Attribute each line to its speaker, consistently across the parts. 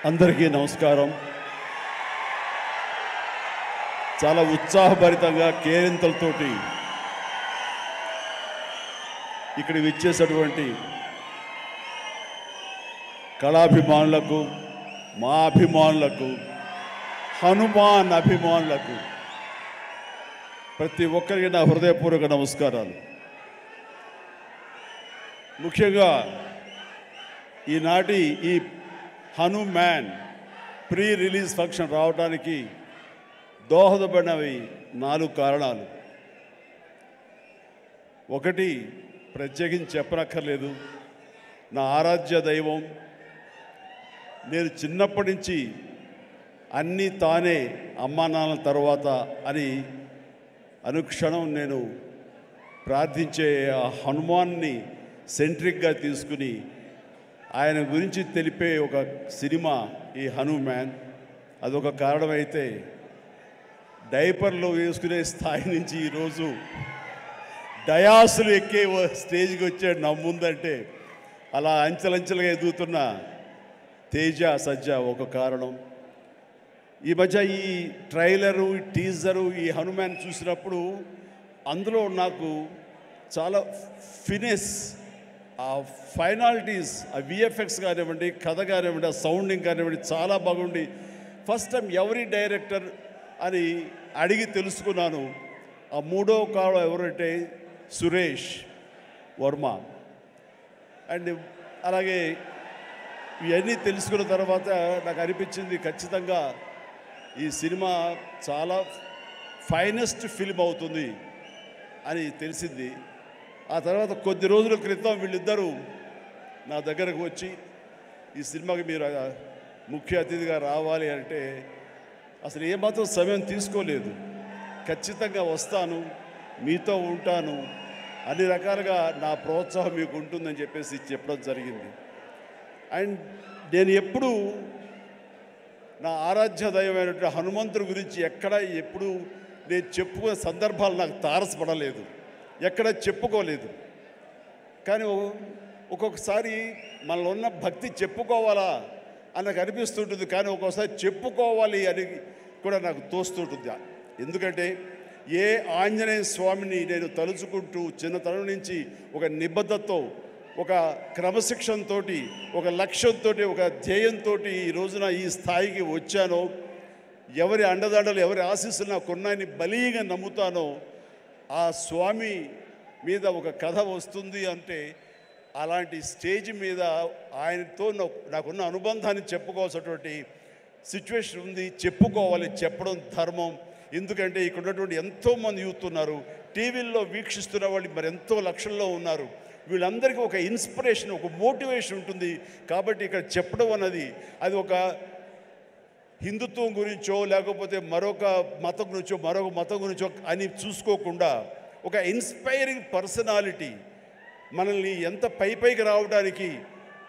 Speaker 1: అందరికీ నమస్కారం. చాలా ఉత్సాహభరితంగా కేరింతలతోటి ఇక్కడ విచ్చేసినటువంటి కళాభిమానులకు, మా అభిమానులకు, హనుమాన్ అభిమానులకు ప్రతి ఒక్కరికి నా హృదయపూర్వక నమస్కారాలు. ముఖ్యంగా ఈనాటి ఈ హనుమాన్ ప్రీ రిలీజ్ ఫంక్షన్ రావడానికి దోహదపడినవి 4 కారణాలు. ఒకటి, ప్రత్యేకించి చెప్పనక్కర్లేదు, నా ఆరాధ్య దైవం. నేను చిన్నప్పటి నుంచి అన్నీ తానే, అమ్మా నాన్నల తర్వాత అని అనుక్షణం నేను ప్రార్థించే ఆ హనుమాన్ని సెంట్రిక్గా తీసుకుని ఆయన గురించి తెలిపే ఒక సినిమా ఈ హనుమాన్. అదొక కారణమైతే, డైపర్లో వేసుకునే స్థాయి నుంచి ఈరోజు డయాసులు ఎక్కే స్టేజ్కి వచ్చాడు నా ముందంటే, అలా అంచెలంచెలుగా ఎదుగుతున్న తేజ సజ్జ ఒక కారణం. ఈ మధ్య ఈ ట్రైలరు, ఈ టీజరు, ఈ హనుమాన్ చూసినప్పుడు అందులో నాకు చాలా ఫినెస్, ఆ ఫైనాలిటీస్, ఆ విఎఫ్ఎక్స్ కానివ్వండి, కథ కానివ్వండి, ఆ సౌండింగ్ కానివ్వండి చాలా బాగుండి ఫస్ట్ టైం ఎవరి డైరెక్టర్ అని అడిగి తెలుసుకున్నాను. ఆ 3వ కాలం ఎవరంటే సురేష్ వర్మ. అండ్ అలాగే ఇవన్నీ తెలుసుకున్న తర్వాత నాకు అనిపించింది ఖచ్చితంగా ఈ సినిమా చాలా ఫైనెస్ట్ ఫిల్మ్ అవుతుంది అని తెలిసింది. ఆ తర్వాత కొద్ది రోజుల క్రితం వీళ్ళిద్దరూ నా దగ్గరకు వచ్చి ఈ సినిమాకి మీరు ముఖ్య అతిథిగా రావాలి అంటే అసలు ఏమాత్రం సమయం తీసుకోలేదు. ఖచ్చితంగా వస్తాను, మీతో ఉంటాను, అన్ని రకాలుగా నా ప్రోత్సాహం మీకు ఉంటుందని చెప్పేసి చెప్పడం జరిగింది. అండ్ నేను ఎప్పుడూ నా ఆరాధ్య దైవమైనటువంటి హనుమంతుడి గురించి ఎప్పుడు నేను చెప్పుకునే సందర్భాలు నాకు తారసపడలేదు, ఎక్కడ చెప్పుకోలేదు. కానీ ఒక్కొక్కసారి మనలో ఉన్న భక్తి చెప్పుకోవాలా అని నాకు అనిపిస్తుంటుంది, కానీ ఒక్కొక్కసారి చెప్పుకోవాలి అని కూడా నాకు తోస్తుంటుంది. ఎందుకంటే ఏ ఆంజనేయ స్వామిని నేను తలుచుకుంటూ చిన్నతనం నుంచి ఒక నిబద్ధతతో, ఒక క్రమశిక్షణతో, ఒక లక్ష్యంతో, ఒక ధ్యేయంతో ఈ రోజున ఈ స్థాయికి వచ్చానో, ఎవరి అండదండలు, ఎవరి ఆశీస్సులు నాకున్నాయని బలీగా నమ్ముతానో, ఆ స్వామి మీద ఒక కథ వస్తుంది అంటే అలాంటి స్టేజ్ మీద ఆయనతో నాకున్న అనుబంధాన్ని చెప్పుకోవాల్సినటువంటి సిచ్యువేషన్ ఉంది. చెప్పుకోవాలి, చెప్పడం ధర్మం. ఎందుకంటే ఇక్కడ ఉన్నటువంటి ఎంతోమంది యూత్ ఉన్నారు, టీవీల్లో వీక్షిస్తున్న వాళ్ళు మరి ఎంతో లక్షల్లో ఉన్నారు. వీళ్ళందరికీ ఒక ఇన్స్పిరేషన్, ఒక మోటివేషన్ ఉంటుంది. కాబట్టి ఇక్కడ చెప్పడం అన్నది అది ఒక హిందుత్వం గురించో లేకపోతే మరొక మతం గురించో అని చూసుకోకుండా ఒక ఇన్స్పైరింగ్ పర్సనాలిటీ మనల్ని ఎంత పైకి రావడానికి,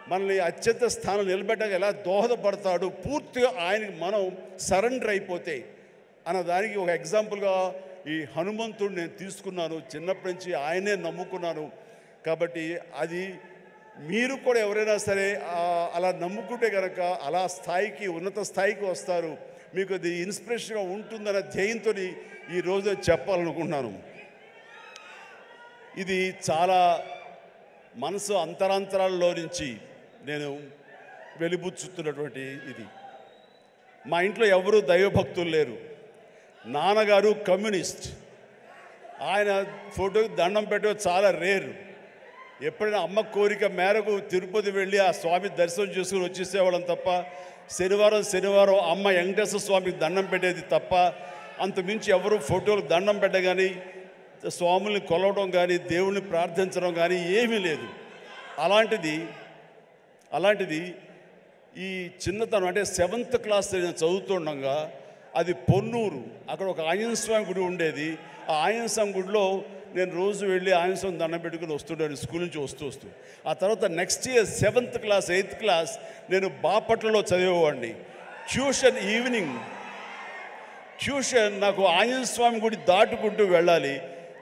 Speaker 1: మనల్ని అత్యంత స్థానం నిలబెట్టడానికి ఎలా దోహదపడతాడు, పూర్తిగా ఆయనకి మనం సరెండర్ అయిపోతే అన్న దానికి ఒక ఎగ్జాంపుల్గా ఈ హనుమంతుడు నేను తీసుకున్నాను. చిన్నప్పటి నుంచి ఆయనే నమ్ముకున్నాను. కాబట్టి అది మీరు కూడా ఎవరైనా సరే అలా నమ్ముకుంటే కనుక అలా స్థాయికి, ఉన్నత స్థాయికి వస్తారు. మీకు అది ఇన్స్పిరేషన్గా ఉంటుందన్న ధ్యేయంతో ఈరోజు చెప్పాలనుకుంటున్నాను. ఇది చాలా మనసు అంతరాంతరాల్లో నుంచి నేను వెలిబుచ్చుతున్నటువంటి ఇది. మా ఇంట్లో ఎవరు దైవభక్తులు లేరు. నాన్నగారు కమ్యూనిస్ట్, ఆయన ఫోటోకి దండం పెట్టడం చాలా రేరు. ఎప్పుడైనా అమ్మ కోరిక మేరకు తిరుపతి వెళ్ళి ఆ స్వామి దర్శనం చేసుకుని వచ్చేసేవాళ్ళం తప్ప, శనివారం అమ్మ వెంకటేశ్వర స్వామికి దండం పెట్టేది తప్ప, అంతమించి ఎవరు ఫోటోలకు దండం పెట్టగాని, స్వాముల్ని కొలవడం కానీ, దేవుణ్ణి ప్రార్థించడం కానీ ఏమీ లేదు. అలాంటిది ఈ చిన్నతనం అంటే 7th క్లాస్ నేను చదువుతుండగా, అది పొన్నూరు, అక్కడ ఒక ఆంజనేయ స్వామి గుడి ఉండేది. ఆ ఆంజనేయ స్వామి గుడిలో నేను రోజు వెళ్ళి ఆంజనేయ స్వామి దండం పెట్టుకుని వస్తుంటాను స్కూల్ నుంచి వస్తూ. ఆ తర్వాత next year 7th class 8th class నేను బాపట్లలో చదివేవాడిని. ట్యూషన్ నాకు ఆంజనేయ స్వామి గుడి దాటుకుంటూ వెళ్ళాలి.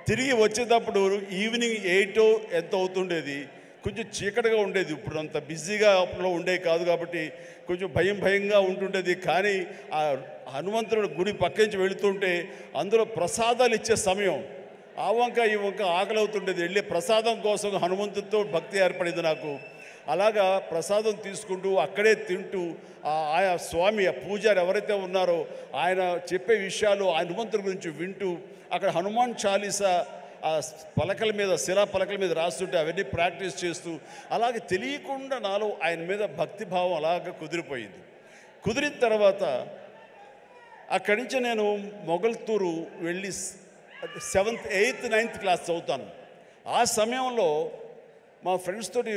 Speaker 1: తిరిగి వచ్చేటప్పుడు ఈవినింగ్ 8 ఎంత అవుతుండేది. కొంచెం చీకటిగా ఉండేది. ఇప్పుడు అంత బిజీగా అప్పుడు ఉండేవి కాదు కాబట్టి కొంచెం భయంగా ఉంటుండేది. కానీ ఆ హనుమంతుడి గుడి పక్క నుంచి వెళుతుంటే అందులో ప్రసాదాలు ఇచ్చే సమయం, ఆ వంక ఈ వంక ఆకలి అవుతుండేది. వెళ్ళి ప్రసాదం కోసం హనుమంతుడితో భక్తి ఏర్పడింది నాకు. అలాగా ప్రసాదం తీసుకుంటూ అక్కడే తింటూ ఆయా స్వామి ఆ పూజారి ఎవరైతే ఉన్నారో ఆయన చెప్పే విషయాలు హనుమంతుడి గురించి వింటూ అక్కడ హనుమాన్ చాలీసా ఆ పలకల మీద శిలా పలకల మీద రాస్తుంటే అవన్నీ ప్రాక్టీస్ చేస్తూ అలాగే తెలియకుండా నాలో ఆయన మీద భక్తిభావం అలాగ కుదిరిపోయింది. కుదిరిన తర్వాత అక్కడి నుంచి నేను మొగల్తూరు వెళ్ళి 7th 8th 9th క్లాస్ చదువుతాను. ఆ సమయంలో మా ఫ్రెండ్స్ తోటి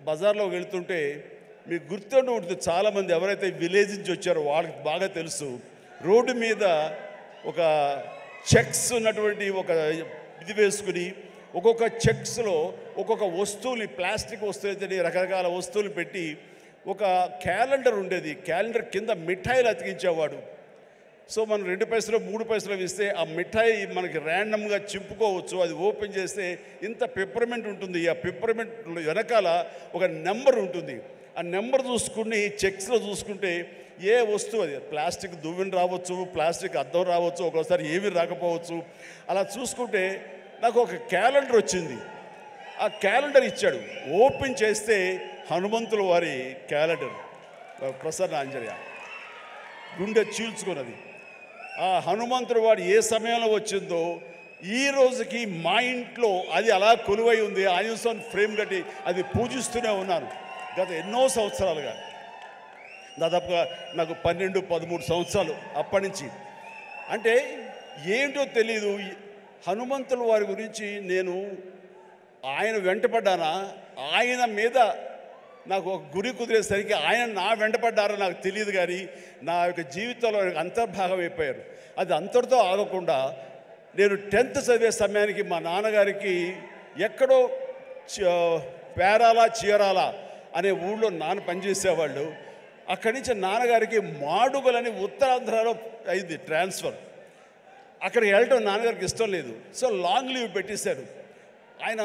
Speaker 1: బజార్లో వెళ్తుంటే మీకు గుర్తుండి ఉంటుంది, చాలామంది ఎవరైతే విలేజ్ నుంచి వచ్చారో వాళ్ళకి బాగా తెలుసు, రోడ్డు మీద ఒక చెక్స్ ఉన్నటువంటి ఒక ఇది వేసుకుని ఒక్కొక్క చెక్స్లో ఒక్కొక్క వస్తువుని ప్లాస్టిక్ వస్తువులు రకరకాల వస్తువులు పెట్టి ఒక క్యాలెండర్ ఉండేది. క్యాలెండర్ కింద మిఠాయిలు అతికించేవాడు. సో మనం 2 పైసలు 3 పైసలు ఇస్తే ఆ మిఠాయి మనకి ర్యాండమ్గా చింపుకోవచ్చు. అది ఓపెన్ చేస్తే ఇంత పెప్పర్మెంట్ ఉంటుంది. ఆ పెప్పర్మెంట్ వెనకాల ఒక నెంబర్ ఉంటుంది. ఆ నెంబర్ చూసుకుని చెక్స్లో చూసుకుంటే ఏ వస్తువు, అది ప్లాస్టిక్ దువ్వెన రావచ్చు, ప్లాస్టిక్ అద్దం రావచ్చు, ఒక్కోసారి ఏమీ రాకపోవచ్చు. అలా చూసుకుంటే నాకు ఒక క్యాలెండర్ వచ్చింది. ఆ క్యాలెండర్ ఇచ్చాడు. ఓపెన్ చేస్తే హనుమంతుల వారి క్యాలెండర్, ప్రసన్న ఆంజనేయ, గుండె చీల్చుకున్నది. ఆ హనుమంతుడు వాడు ఏ సమయంలో వచ్చిందో ఈ రోజుకి మా ఇంట్లో అది అలా కొలువై ఉంది. ఆంజనేయ ఫ్రేమ్ కట్టి అది పూజిస్తూనే ఉన్నాను గత ఎన్నో సంవత్సరాలుగా. దాదాపుగా నాకు 12-13 సంవత్సరాలు అప్పటి నుంచి. అంటే ఏంటో తెలీదు, హనుమంతుల వారి గురించి నేను ఆయన వెంటపడ్డానా, ఆయన మీద నాకు ఒక గురి కుదిరేసరికి ఆయన నా వెంటపడ్డారో నాకు తెలియదు. కానీ నా యొక్క జీవితంలో అంతర్భాగం అయిపోయారు. అది అంతటితో ఆగకుండా నేను 10th చదివే సమయానికి మా నాన్నగారికి ఎక్కడో పేరాల చీరాల అనే ఊళ్ళో నాన్న పనిచేసేవాళ్ళు. అక్కడి నుంచి నాన్నగారికి మాడుగులని ఉత్తరాంధ్రలో అయింది ట్రాన్స్ఫర్. అక్కడికి వెళ్ళటం నాన్నగారికి ఇష్టం లేదు. సో లాంగ్ లీవ్ పెట్టేశారు. ఆయన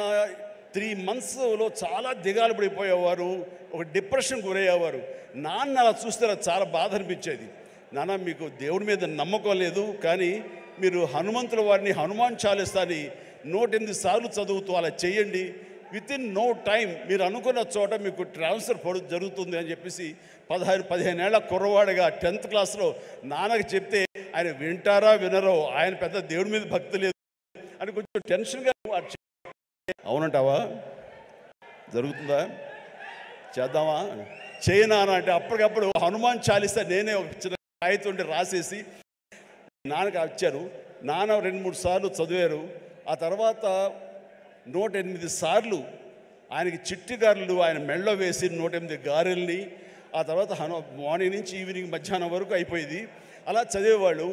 Speaker 1: 3 monthsలో చాలా దిగాలు పడిపోయేవారు, ఒక డిప్రెషన్ గురయ్యేవారు. నాన్న అలా చూస్తే నాకు చాలా బాధ అనిపించేది. నాన్న, మీకు దేవుడి మీద నమ్మకం లేదు, కానీ మీరు హనుమంతుల వారిని హనుమాన్ చాలీసాని 108 సార్లు చదువుతూ అలా చేయండి. వితిన్ నో టైం మీరు అనుకున్న చోట మీకు ట్రాన్స్ఫర్ జరుగుతుంది అని చెప్పేసి 15 ఏళ్ల కుర్రవాడిగా 10th క్లాస్లో నాన్నకి చెప్తే ఆయన వింటారా వినరో, ఆయన పెద్ద దేవుడి మీద భక్తి లేదు అని కొంచెం టెన్షన్గా, అవునంటావా, జరుగుతుందా, చేద్దామా, చేయనా అంటే అప్పటికప్పుడు హనుమాన్ చాలీసా నేనే ఒక చిన్న కాగితం రాసేసి నాన్నకి వచ్చాను. నాన్న 2-3 సార్లు చదివారు. ఆ తర్వాత 108 సార్లు ఆయనకి చిట్టి గారెలు ఆయన మెళ్ళో వేసి 108 గారెల్ని, ఆ తర్వాత మార్నింగ్ నుంచి ఈవినింగ్ మధ్యాహ్నం వరకు అయిపోయింది. అలా చదివేవాళ్ళు.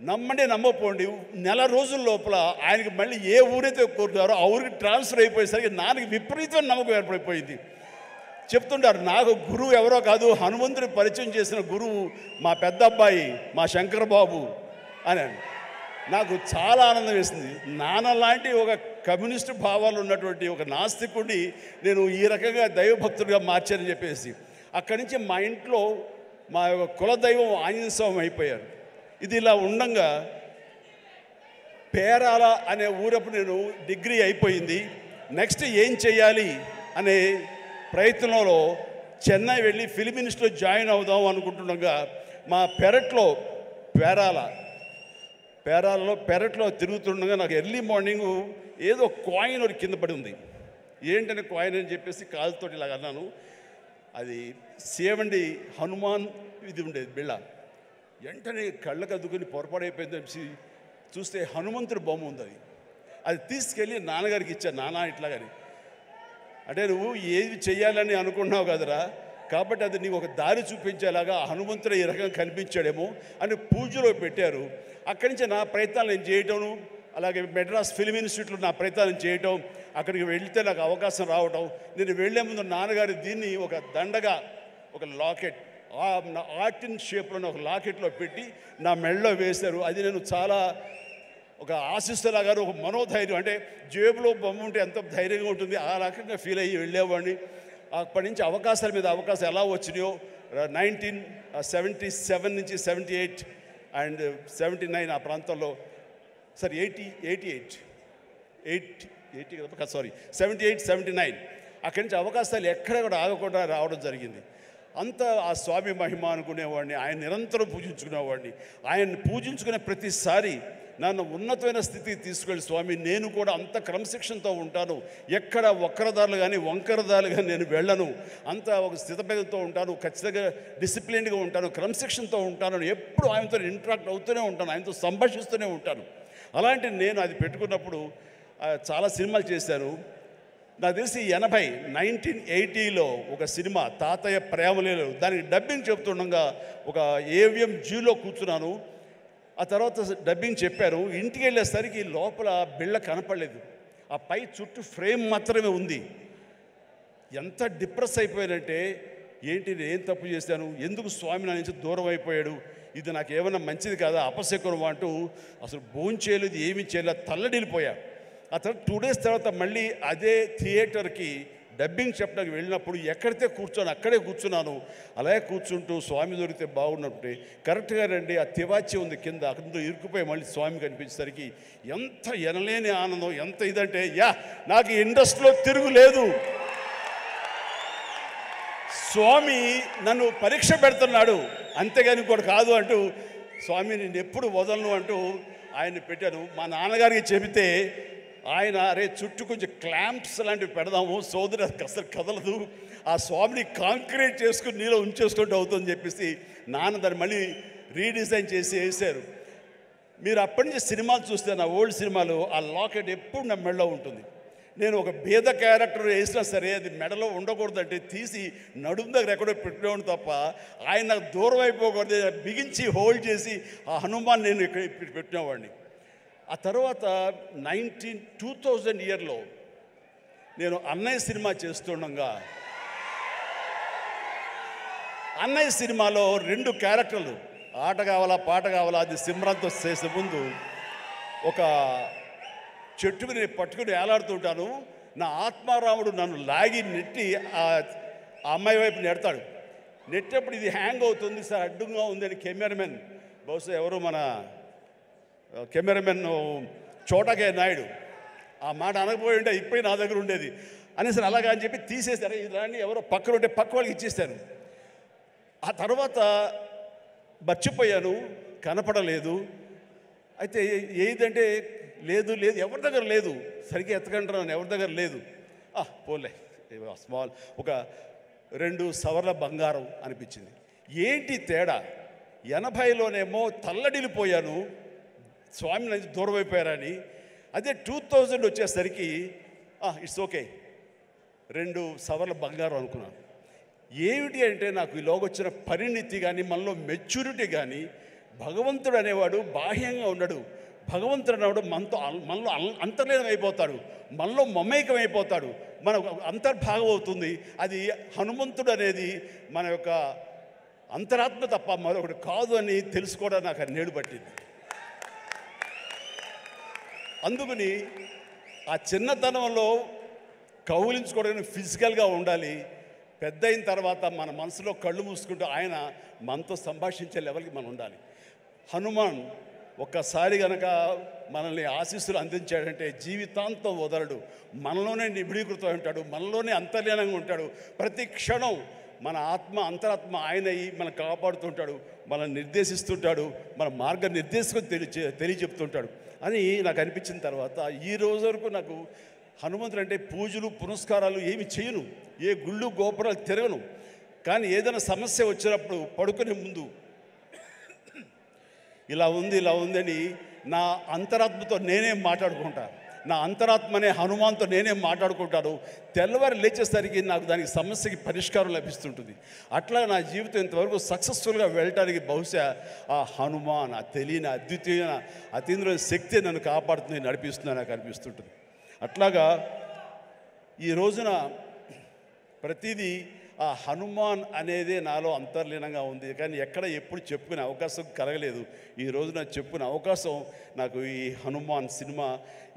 Speaker 1: నమ్మండి నమ్మపోండి, నెల రోజుల లోపల ఆయనకి మళ్ళీ ఏ ఊరైతే కోరుతారో ఆ ఊరికి ట్రాన్స్ఫర్ అయిపోయేసరికి నాన్నకి విపరీతమైన నమ్మకం ఏర్పడిపోయింది. చెప్తుంటారు, నాకు గురువు ఎవరో కాదు, హనుమంతుడి పరిచయం చేసిన గురువు మా పెద్ద అబ్బాయి మా శంకర్ బాబు అని. నాకు చాలా ఆనందం వేసింది. నాన్న లాంటి ఒక కమ్యూనిస్టు భావాలు ఉన్నటువంటి ఒక నాస్తికుడిని నేను ఈ రకంగా దైవభక్తుడిగా మార్చానని చెప్పేసి అక్కడి నుంచి మా ఇంట్లో మా యొక్క కులదైవం ఆంజనేయ స్వామి అయిపోయారు. ఇది ఇలా ఉండంగా పేరాల అనే ఊరప్పుడు నేను డిగ్రీ అయిపోయింది. నెక్స్ట్ ఏం చేయాలి అనే ప్రయత్నంలో చెన్నై వెళ్ళి ఫిల్మ్ ఇన్స్టిట్యూట్లో జాయిన్ అవుదాం అనుకుంటుండగా మా పెరట్లో తిరుగుతుండగా నాకు ఎర్లీ మార్నింగ్ ఏదో కాయిన్ ఒకటి కింద పడి ఉంది. ఏంటనే కాయిన్ అని చెప్పేసి కాలుతో ఇలాగ అన్నాను. అది సేవండి హనుమాన్ ఇది ఉండేది బిళ్ళ. వెంటనే కళ్ళకు అద్దుకుని పొరపాడైపోయింది. చూస్తే హనుమంతుడి బొమ్మ ఉంది. అది తీసుకెళ్ళి నాన్నగారికి ఇచ్చాను. నాన్న ఇట్లాగని, అంటే నువ్వు ఏది చెయ్యాలని అనుకున్నావు కదరా, కాబట్టి అది నీకు ఒక దారి చూపించేలాగా హనుమంతుడు ఈ రకంగా కనిపించాడేమో అని పూజలో పెట్టారు. అక్కడి నుంచి నా ప్రయత్నాలు నేను చేయటం, అలాగే మెడ్రాస్ ఫిల్మ్ ఇన్స్టిట్యూట్లో నా ప్రయత్నాలు చేయటం, అక్కడికి వెళ్తే నాకు అవకాశం రావటం. నేను వెళ్లే ముందు నాన్నగారు దీన్ని ఒక దండగా, ఒక లాకెట్, ఆర్టిన్ షేప్లో ఒక లాకెట్లో పెట్టి నా మెడలో వేశారు. అది నేను చాలా ఒక ఆశిస్తులాగా ఒక మనోధైర్యం, అంటే జేబులో బొమ్మ ఉంటే ఎంత ధైర్యంగా ఉంటుంది ఆ రకంగా ఫీల్ అయ్యి వెళ్ళేవాడిని. అప్పటి నుంచి అవకాశాల మీద అవకాశాలు ఎలా వచ్చినాయో 1977 నుంచి 78 అండ్ 79 ఆ ప్రాంతంలో, సారీ 80 కదా, సారీ 78, 79 అక్కడి నుంచి అవకాశాలు ఎక్కడ కూడా ఆగకుండా రావడం జరిగింది. అంత ఆ స్వామి మహిమ అనుకునేవాడిని, ఆయన నిరంతరం పూజించుకునేవాడిని. ఆయన్ని పూజించుకునే ప్రతిసారి నన్ను ఉన్నతమైన స్థితికి తీసుకెళ్ళి స్వామి నేను కూడా అంత క్రమశిక్షణతో ఉంటాను, ఎక్కడ వక్రదారులు కానీ వంకరదారులు కానీ నేను వెళ్ళను, అంత ఒక స్థితభేదంతో ఉంటాను, ఖచ్చితంగా డిసిప్లిన్గా ఉంటాను, క్రమశిక్షణతో ఉంటాను, ఎప్పుడు ఆయనతో ఇంటరాక్ట్ అవుతూనే ఉంటాను, ఆయనతో సంభాషిస్తూనే ఉంటాను. అలాంటి నేను అది పెట్టుకున్నప్పుడు చాలా సినిమాలు చేశాను. నాకు తెలిసి 1980లో ఒక సినిమా తాతయ్య ప్రేమలేలు, దానికి డబ్బింగ్ చెప్తుండగా ఒక ఏవిఎం జీలో కూర్చున్నాను. ఆ తర్వాత డబ్బింగ్ చెప్పారు. ఇంటికి వెళ్ళేసరికి లోపల బిళ్ళ కనపడలేదు, ఆ పై చుట్టూ ఫ్రేమ్ మాత్రమే ఉంది. ఎంత డిప్రెస్ అయిపోయానంటే, ఏంటి నేను ఏం తప్పు చేశాను, ఎందుకు స్వామి నా నుంచి దూరం అయిపోయాడు, ఇది నాకు ఏమైనా మంచిది కాదా, అపశకునం అంటూ అసలు భోంచేయలేదు, ఏమీ చేయలేదు, తల్లడిల్లిపోయా. ఆ తర్వాత 2 days తర్వాత మళ్ళీ అదే థియేటర్కి డబ్బింగ్ చెప్పడానికి వెళ్ళినప్పుడు ఎక్కడితే కూర్చొని అక్కడే కూర్చున్నాను. అలాగే కూర్చుంటూ స్వామి దొరికితే బాగున్నట్టు కరెక్ట్గా రండి ఆ తివాచి ఉంది కింద, అక్కడ ఇరుక్కుపోయి మళ్ళీ స్వామి కనిపించేసరికి ఎంత ఎనలేని ఆనందం, ఎంత ఇదంటే నాకు ఇండస్ట్రీలో తిరుగులేదు, స్వామి నన్ను పరీక్ష పెడుతున్నాడు అంతేగాని ఇంకోటి కాదు అంటూ, స్వామి నేను ఎప్పుడు వదలను అంటూ ఆయన్ని పెట్టాను. మా నాన్నగారికి చెబితే ఆయన అరే చుట్టూ కొంచెం క్లాంప్స్ లాంటివి పెడదాము, సోదరు అసలు కదలదు, ఆ స్వామిని కాంక్రీట్ చేసుకుని నీలో ఉంచేసుకుంటూ అవుతుందని చెప్పేసి నాన్న దాన్ని మళ్ళీ రీడిజైన్ చేసి వేశారు. మీరు అప్పటి నుంచి సినిమాలు చూస్తే నా ఓల్డ్ సినిమాలు ఆ లాకెట్ ఎప్పుడు నా మెడలో ఉంటుంది. నేను ఒక భేద క్యారెక్టర్ వేసినా సరే అది మెడలో ఉండకూడదంటే తీసి నడుము దగ్గర ఎక్కడో పెట్టినవాడు తప్ప ఆయన నాకు దూరం అయిపోకూడదు, బిగించి హోల్డ్ చేసి ఆ హనుమాన్ నేను ఇక్కడ పెట్టినవాడిని. ఆ తర్వాత 2000 ఇయర్లో నేను అన్నయ్య సినిమా చేస్తుండగా, అన్నయ్య సినిమాలో 2 క్యారెక్టర్లు, ఆట కావాలా పాట కావాలా, అది సిమ్రాన్తో చేసే ముందు ఒక చెట్టుని నేను పట్టుకుని వేలాడుతుంటాను. నా ఆత్మారాముడు నన్ను లాగి నెట్టి ఆ అమ్మాయి వైపు నెడతాడు. నెట్టేప్పుడు ఇది హ్యాంగ్ అవుతుంది సార్, అడ్డుగా ఉందని కెమెరామెన్, బహుశా ఎవరు మన కెమెరామెన్ చోటకే నాయుడు ఆ మాట అనకపోయి ఉంటే ఇప్పుడే నా దగ్గర ఉండేది అనేసి అలాగా అని చెప్పి తీసేశారు. ఇలాంటి ఎవరో పక్కన ఉంటే పక్క వాళ్ళకి ఇచ్చేస్తాను. ఆ తర్వాత మర్చిపోయాను, కనపడలేదు. అయితే ఏదంటే లేదు లేదు ఎవరి దగ్గర లేదు, సరిగ్గా ఎత్తకంటున్నాను, ఎవరి దగ్గర లేదు. పోలే స్మాల్ ఒక 2 సవర్ల బంగారం అనిపించింది. ఏంటి తేడా, 80లోనేమో తల్లడిల్లిపోయాను, స్వామి నుంచి దూరం అయిపోయారని. అదే 2000 వచ్చేసరికి ఇట్స్ ఓకే, 2 సవర్ల బంగారం అనుకున్నాను. ఏమిటి అంటే నాకు ఈలోగా వచ్చిన పరిణితి కానీ మనలో మెచ్యూరిటీ కానీ, భగవంతుడు అనేవాడు బాహ్యంగా ఉండడు, భగవంతుడు అనేవాడు మనలో అంతర్లీనం అయిపోతాడు, మనలో మమేకం అయిపోతాడు, మన అంతర్భాగం అవుతుంది. అది హనుమంతుడు అనేది మన యొక్క అంతరాత్మ తప్ప మరొకటి కాదు అని తెలుసుకోవడం నాకు అన్నేళ్ళు పట్టింది. అందుకని ఆ చిన్నతనంలో కౌలించుకోవడానికి ఫిజికల్గా ఉండాలి, పెద్ద అయిన తర్వాత మన మనసులో కళ్ళు మూసుకుంటూ ఆయన మనతో సంభాషించే లెవెల్కి మనం ఉండాలి. హనుమాన్ ఒక్కసారి కనుక మనల్ని ఆశీస్సులు అందించాడంటే జీవితాంతం వదలడు, మనలోనే నిబిడీకృతం ఉంటాడు, మనలోనే అంతర్లీనంగా ఉంటాడు. ప్రతి క్షణం మన ఆత్మ అంతరాత్మ ఆయన మనం కాపాడుతుంటాడు, మనల్ని నిర్దేశిస్తుంటాడు, మన మార్గ నిర్దేశం తెలియచెప్తుంటాడు అని నాకు అనిపించిన తర్వాత ఈ రోజు వరకు నాకు హనుమంతుడు అంటే పూజలు పునస్కారాలు ఏమి చేయను, ఏ గుళ్ళు గోపురాలు తిరగను. కానీ ఏదైనా సమస్య వచ్చినప్పుడు పడుకునే ముందు ఇలా ఉందని నా అంతరాత్మతో నేనే మాట్లాడుకుంటా, నా అంతరాత్మనే హనుమాన్తో నేనే మాట్లాడుకుంటాను. తెల్లవారు లేచేసరికి నాకు దానికి సమస్యకి పరిష్కారం లభిస్తుంటుంది. అట్లా నా జీవితం ఇంతవరకు సక్సెస్ఫుల్గా వెళ్ళటానికి బహుశా ఆ హనుమాన్, ఆ తెలియని అద్వితీయమైన అతీంద్రమైన శక్తి నన్ను కాపాడుతుంది, నడిపిస్తుంది నాకు అనిపిస్తుంటుంది. అట్లాగా ఈ రోజున ప్రతిదీ ఆ హనుమాన్ అనేది నాలో అంతర్లీనంగా ఉంది. కానీ ఎక్కడ ఎప్పుడు చెప్పుకునే అవకాశం కలగలేదు. ఈ రోజు నాకు చెప్పుకునే అవకాశం నాకు ఈ హనుమాన్ సినిమా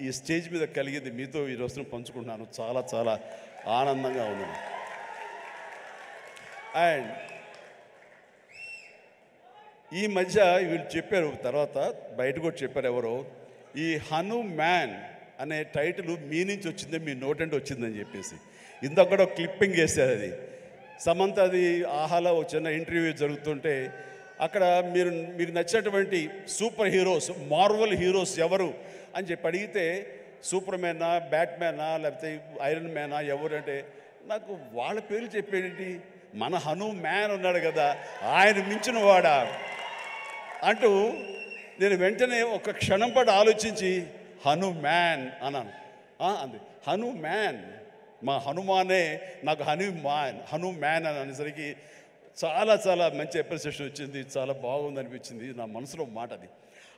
Speaker 1: ఈ స్టేజ్ మీద కలిగింది. మీతో ఈ రోజున పంచుకుంటున్నాను. చాలా చాలా ఆనందంగా ఉంది. అండ్ ఈ మధ్య వీళ్ళు చెప్పారు, తర్వాత బయట కూడా చెప్పారు ఎవరో, ఈ హనుమాన్ అనే టైటిల్ మీ నుంచి వచ్చిందే, మీ నోటంటే వచ్చిందని చెప్పేసి. ఇందాక కూడా క్లిప్పింగ్ వేశారు. అది సమంత, అది ఆహాలో ఒక చిన్న ఇంటర్వ్యూ జరుగుతుంటే అక్కడ మీకు నచ్చినటువంటి సూపర్ హీరోస్, మార్వల్ హీరోస్ ఎవరు అని చెప్పి అడిగితే సూపర్ మ్యానా, బ్యాట్మ్యానా, లేకపోతే ఐరన్ మ్యానా ఎవరు అంటే నాకు వాళ్ళ పేర్లు చెప్పేటి, మన హనుమాన్ ఉన్నాడు కదా, ఆయన మించిన వాడా అంటూ నేను వెంటనే ఒక క్షణం పాటు ఆలోచించి హనుమాన్ అన్నాను. అంది హనుమాన్, మా హనుమానే నాకు హనుమాన్ అని అనేసరికి చాలా చాలా మంచి అప్రిసియేషన్ వచ్చింది. చాలా బాగుంది అనిపించింది. నా మనసులో మాట అది.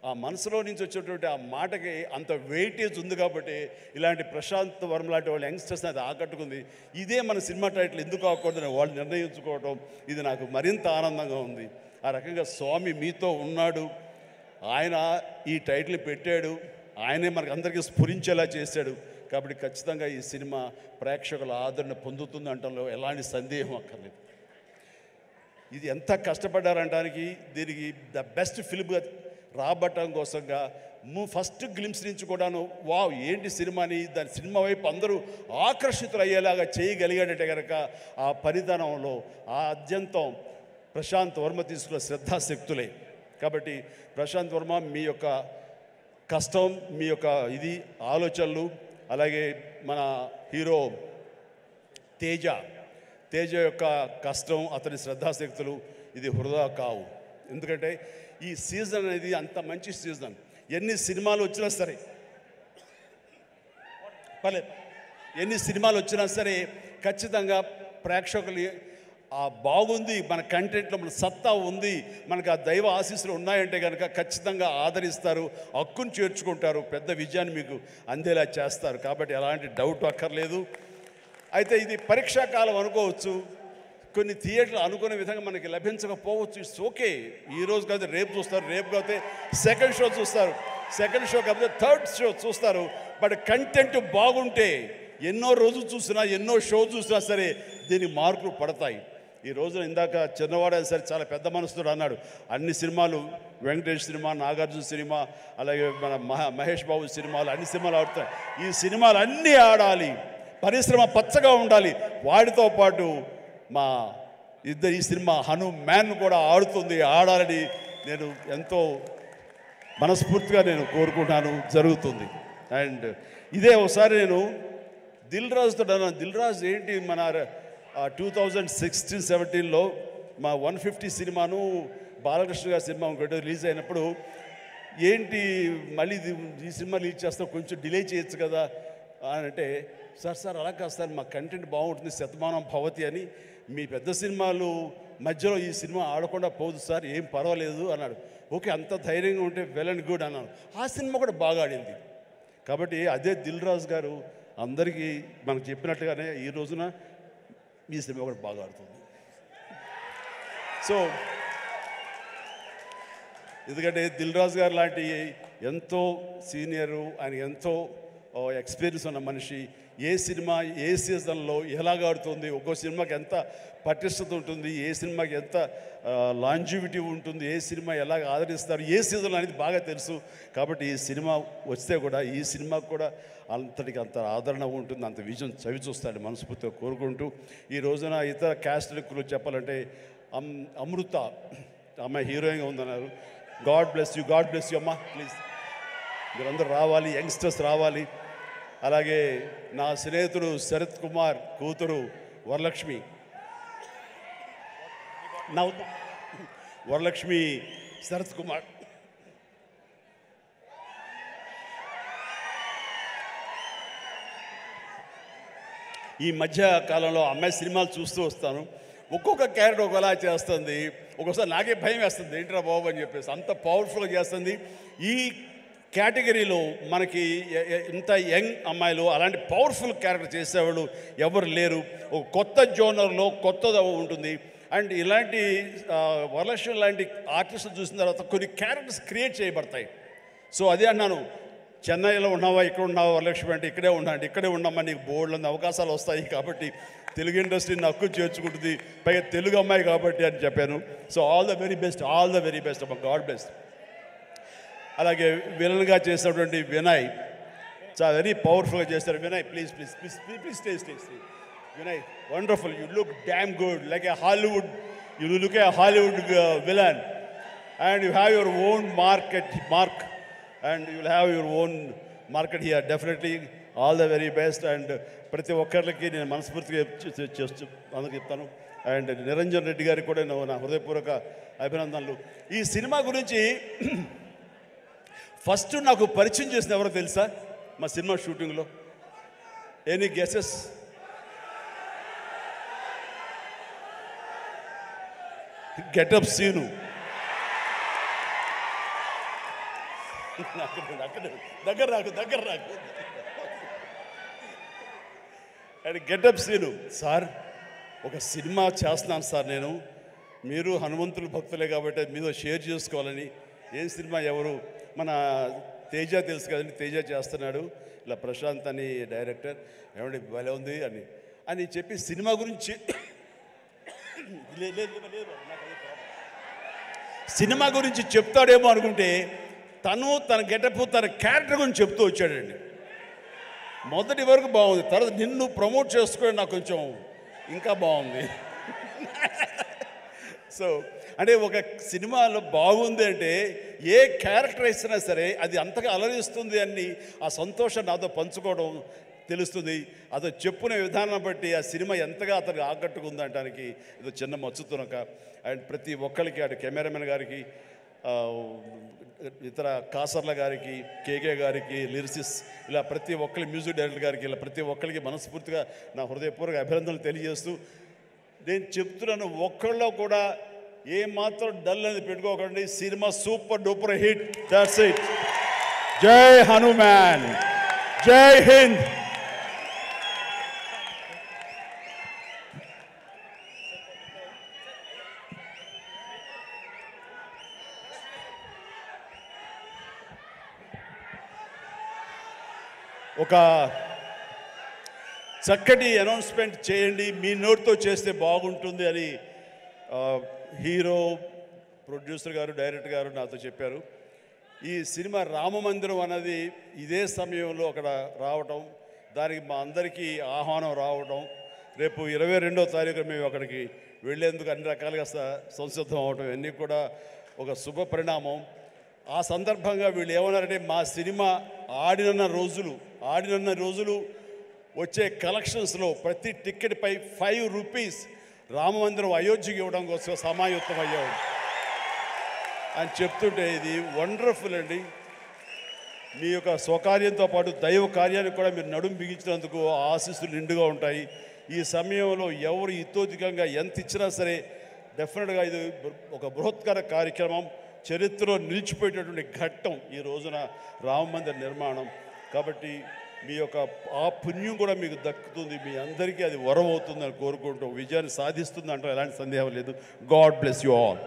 Speaker 1: ఆ మనసులో నుంచి వచ్చేటువంటి ఆ మాటకి అంత వెయిటేజ్ ఉంది కాబట్టి ఇలాంటి ప్రశాంత్ వర్మ లాంటి వాళ్ళ యంగ్స్టర్స్ని అది ఆకట్టుకుంది. ఇదే మన సినిమా టైటిల్ ఎందుకు అవ్వకూడదని వాళ్ళు నిర్ణయించుకోవటం ఇది నాకు మరింత ఆనందంగా ఉంది. ఆ రకంగా స్వామి మీతో ఉన్నాడు, ఆయన ఈ టైటిల్ పెట్టాడు, ఆయనే మనకు అందరికీ స్ఫురించేలా చేశాడు. కాబట్టి ఖచ్చితంగా ఈ సినిమా ప్రేక్షకుల ఆదరణ పొందుతుంది అంటంలో ఎలాంటి సందేహం అక్కర్లేదు. ఇది ఎంత కష్టపడ్డారనడానికి, దీనికి ద బెస్ట్ ఫిల్మ్గా రాబట్టడం కోసంగా ఫస్ట్ గ్లిమ్స్ నుంచి కూడాను వావ్ ఏంటి సినిమాని, దాని సినిమా వైపు అందరూ ఆకర్షితులు అయ్యేలాగా చేయగలిగాడంటే కనుక ఆ పరిధానంలో ఆ అత్యంతం ప్రశాంత్ వర్మ తీసుకున్న శ్రద్ధాశక్తులే. కాబట్టి ప్రశాంత్ వర్మ మీ యొక్క కష్టం, మీ యొక్క ఇది ఆలోచనలు, అలాగే మన హీరో తేజ యొక్క కష్టం, అతని శ్రద్ధాశక్తులు ఇది వృధా కావు. ఎందుకంటే ఈ సీజన్ అనేది అంత మంచి సీజన్. ఎన్ని సినిమాలు వచ్చినా సరే ఎన్ని సినిమాలు వచ్చినా సరే ఖచ్చితంగా ప్రేక్షకులు బాగుంది, మన కంటెంట్లో మన సత్తా ఉంది, మనకు ఆ దైవ ఆశీస్సులు ఉన్నాయంటే కనుక ఖచ్చితంగా ఆదరిస్తారు, హక్కును చేర్చుకుంటారు, పెద్ద విజయాన్ని మీకు అందేలా చేస్తారు. కాబట్టి ఎలాంటి డౌట్ అక్కర్లేదు. అయితే ఇది పరీక్షాకాలం అనుకోవచ్చు, కొన్ని థియేటర్లు అనుకునే విధంగా మనకి లభించకపోవచ్చు. It's okay. ఈరోజు కాదు రేపు చూస్తారు, రేపు కాకపోతే సెకండ్ షో చూస్తారు, సెకండ్ షో కాకపోతే థర్డ్ షో చూస్తారు. బట్ కంటెంట్ బాగుంటే ఎన్నో రోజులు చూసినా, ఎన్నో షో చూసినా సరే దీనికి మార్కులు పడతాయి. ఈ రోజున ఇందాక చిన్నవాడే సరే చాలా పెద్ద మనసుతో అన్నాడు, అన్ని సినిమాలు వెంకటేష్ సినిమా, నాగార్జున సినిమా, అలాగే మన మహేష్ బాబు సినిమాలు, అన్ని సినిమాలు ఆడుతాయి. ఈ సినిమాలు అన్నీ ఆడాలి, పరిశ్రమ పచ్చగా ఉండాలి. వాటితో పాటు మా ఈ సినిమా హనుమాన్ కూడా ఆడాలని నేను ఎంతో మనస్ఫూర్తిగా నేను కోరుకుంటాను, జరుగుతుంది. అండ్ ఇదే ఒకసారి నేను దిల్ రాజుతో అన్నాను, దిల్ రాజు ఏంటి మన 2016-17లో మా 150 సినిమాను బాలకృష్ణ గారి సినిమా ఒకటి రిలీజ్ అయినప్పుడు ఏంటి మళ్ళీ ఈ సినిమా రిలీజ్ చేస్తాం, కొంచెం డిలే చేయొచ్చు కదా అని అంటే, సార్ అలా కాదు సార్, మా కంటెంట్ బాగుంటుంది, శతమానం భవతి అని, మీ పెద్ద సినిమాలు మధ్యలో ఈ సినిమా ఆడకుండా పోదు సార్, ఏం పర్వాలేదు అన్నాడు. ఓకే, అంత ధైర్యంగా ఉంటే వెల్ అండ్ గుడ్ అన్నాను. ఆ సినిమా కూడా బాగా ఆడింది. కాబట్టి అదే దిల్ రాజు గారు అందరికీ మనకు చెప్పినట్టుగానే ఈ రోజున ఈ సినిమా కూడా బాగా ఆడుతుంది. సో ఎందుకంటే దిల్ రాజు గారు లాంటి ఎంతో సీనియరు, ఆయన ఎంతో ఎక్స్పీరియన్స్ ఉన్న మనిషి, ఏ సినిమా ఏ సీజన్లో ఎలాగ ఆడుతుంది, ఒక్కో సినిమాకి ఎంత పటిష్టత ఉంటుంది, ఏ సినిమాకి ఎంత లాంజివిటీ ఉంటుంది, ఏ సినిమా ఎలాగ ఆదరిస్తారు, ఏ సీజన్ అనేది బాగా తెలుసు. కాబట్టి ఈ సినిమా వస్తే కూడా ఈ సినిమాకు కూడా అంతటికి అంత ఆదరణ ఉంటుంది, అంత విజయం చవి చూస్తాడు మనస్ఫూర్తిగా కోరుకుంటూ, ఈ రోజున ఇతర క్యాస్ట్ గురించి చెప్పాలంటే అమృత అమ్మాయి హీరోయిన్గా ఉందన్నారు. గాడ్ బ్లెస్ యూ అమ్మా, ప్లీజ్ మీరందరూ రావాలి, యంగ్స్టర్స్ రావాలి. అలాగే నా స్నేహితుడు శరత్ కుమార్ కూతురు వరలక్ష్మి శరత్ కుమార్ ఈ మధ్య కాలంలో అమ్మాయి సినిమాలు చూస్తూ వస్తాను. ఒక్కొక్క క్యారెక్టర్ ఒకలా చేస్తుంది. ఒక్కోసారి నాకే భయం వేస్తుంది, ఏంట్రా బాబు అని చెప్పేసి, అంత పవర్ఫుల్గా చేస్తుంది. ఈ కేటగిరీలో మనకి ఇంత యంగ్ అమ్మాయిలు అలాంటి పవర్ఫుల్ క్యారెక్టర్ చేసేవాళ్ళు ఎవరు లేరు. ఒక కొత్త జోనర్లో కొత్తది ఉంటుంది. అండ్ ఇలాంటి వరలక్ష్మి లాంటి ఆర్టిస్టులు చూసిన తర్వాత కొన్ని క్యారెక్టర్స్ క్రియేట్ చేయబడతాయి. సో అదే అన్నాను, చెన్నైలో ఉన్నావా, ఇక్కడ ఉన్నావా వరలక్ష్మి అంటే ఇక్కడే ఉన్నాండి, ఇక్కడే ఉన్నామా, నీకు బోర్డులంది అవకాశాలు వస్తాయి కాబట్టి తెలుగు ఇండస్ట్రీని హక్కు చేర్చుకుంటుంది, పైగా తెలుగు అమ్మాయి కాబట్టి అని చెప్పాను. So all the very best అమ్మ, గాడ్ బెస్ట్. అలాగే విలన్గా చేసినటువంటి వినయ్ చాలా వెరీ పవర్ఫుల్గా చేస్తారు. Vinay please please please please stay stay stay. Vinay, wonderful. You look damn good, like a Hollywood. You look a Hollywood villain, and you have your own mark, and you will have your own market here. Definitely, all the very best. And ప్రతి ఒక్కరికి నేను మనస్ఫూర్తిగా అందరికి చెప్తాను. And Niranjan Reddy గారికి కూడా నా హృదయపూర్వక అభినందనలు. ఈ సినిమా గురించి ఫస్ట్ నాకు పరిచయం చేసిన ఎవరో తెలుసా? మా సినిమా షూటింగ్లో ఎనీ గెసెస్? గెటప్ సీను. దగ్గర రాకు అండ్ గెటప్ సీను. సార్, ఒక సినిమా చేస్తున్నాను సార్ నేను, మీరు హనుమంతుల భక్తులే కాబట్టి మీతో షేర్ చేసుకోవాలని. ఏం సినిమా? ఎవరు? మన తేజ తెలుసు కదండి, తేజ చేస్తున్నాడు, ఇలా ప్రశాంత్ అని డైరెక్టర్, ఏమండి భలే ఉంది అని చెప్పి సినిమా గురించి సినిమా గురించి చెప్తాడేమో అనుకుంటే తన గెటప్ తన క్యారెక్టర్ గురించి చెప్తూ వచ్చాడండి. మొదటి వరకు బాగుంది, తర్వాత నిన్ను ప్రమోట్ చేసుకోవడం నాకు కొంచెం ఇంకా బాగుంది. సో అంటే ఒక సినిమాలో బాగుంది అంటే ఏ క్యారెక్టర్ ఇచ్చినా సరే అది అంతగా అలరిస్తుంది అని ఆ సంతోషాన్ని నాతో పంచుకోవడం తెలుస్తుంది. అదో చెప్పునే విధానం బట్టి ఆ సినిమా ఎంతగా అతనికి ఆకట్టుకుందనడానికి ఏదో చిన్న మచ్చుతునక. అండ్ ప్రతి ఒక్కరికి, అటు కెమెరామెన్ గారికి, ఇతర కాసర్ల గారికి, కేకే గారికి, లిరిసిస్, ఇలా ప్రతి ఒక్కరి మ్యూజిక్ డైరెక్టర్ గారికి, ఇలా ప్రతి ఒక్కరికి మనస్ఫూర్తిగా నా హృదయపూర్వక అభినందనలు తెలియజేస్తూ నేను చెప్తున్నాను, ఒక్కళ్ళలో కూడా ఏమాత్రం డల్ అనేది పెట్టుకోకండి. Cinema super duper hit. That's it. జై హనుమాన్, జై హింద్. ఒక చక్కటి అనౌన్స్మెంట్ చేయండి, మీ నోట్తో చేస్తే బాగుంటుంది అని హీరో, ప్రొడ్యూసర్ గారు, డైరెక్టర్ గారు నాతో చెప్పారు. ఈ సినిమా రామమందిరం అన్నది ఇదే సమయంలో అక్కడ రావటం, దానికి మా అందరికీ ఆహ్వానం రావటం, రేపు 22వ తారీఖు మేము అక్కడికి వెళ్ళేందుకు అన్ని రకాలుగా సంసిద్ధం అవటం, ఇవన్నీ కూడా ఒక శుభ పరిణామం. ఆ సందర్భంగా వీళ్ళు ఏమన్నారంటే, మా సినిమా ఆడినన్న రోజులు వచ్చే కలెక్షన్స్లో ప్రతి టికెట్ పై 5 రూపీస్ రామమందిరం అయోధ్యకి ఇవ్వడం కోసం సమాయుత్తం అయ్యాడు అని చెప్తుంటే ఇది వండర్ఫుల్ అండి. మీ యొక్క స్వకార్యంతో పాటు దైవ కార్యానికి కూడా మీరు నడుము బిగించినందుకు ఆశీస్సులు నిండుగా ఉంటాయి. ఈ సమయంలో ఎవరు ఇతోధికంగా ఎంత ఇచ్చినా సరే డెఫినెట్గా ఇది ఒక బృహత్కర కార్యక్రమం, చరిత్రలో నిలిచిపోయేటటువంటి ఘట్టం ఈ రోజున రామమందిర నిర్మాణం. కాబట్టి మీ యొక్క ఆ పుణ్యం కూడా మీకు దక్కుతుంది, మీ అందరికీ అది వరం అవుతుందని కోరుకుంటూ విజయాన్ని సాధిస్తుంది అంటే ఎలాంటి సందేహం లేదు. God bless you all.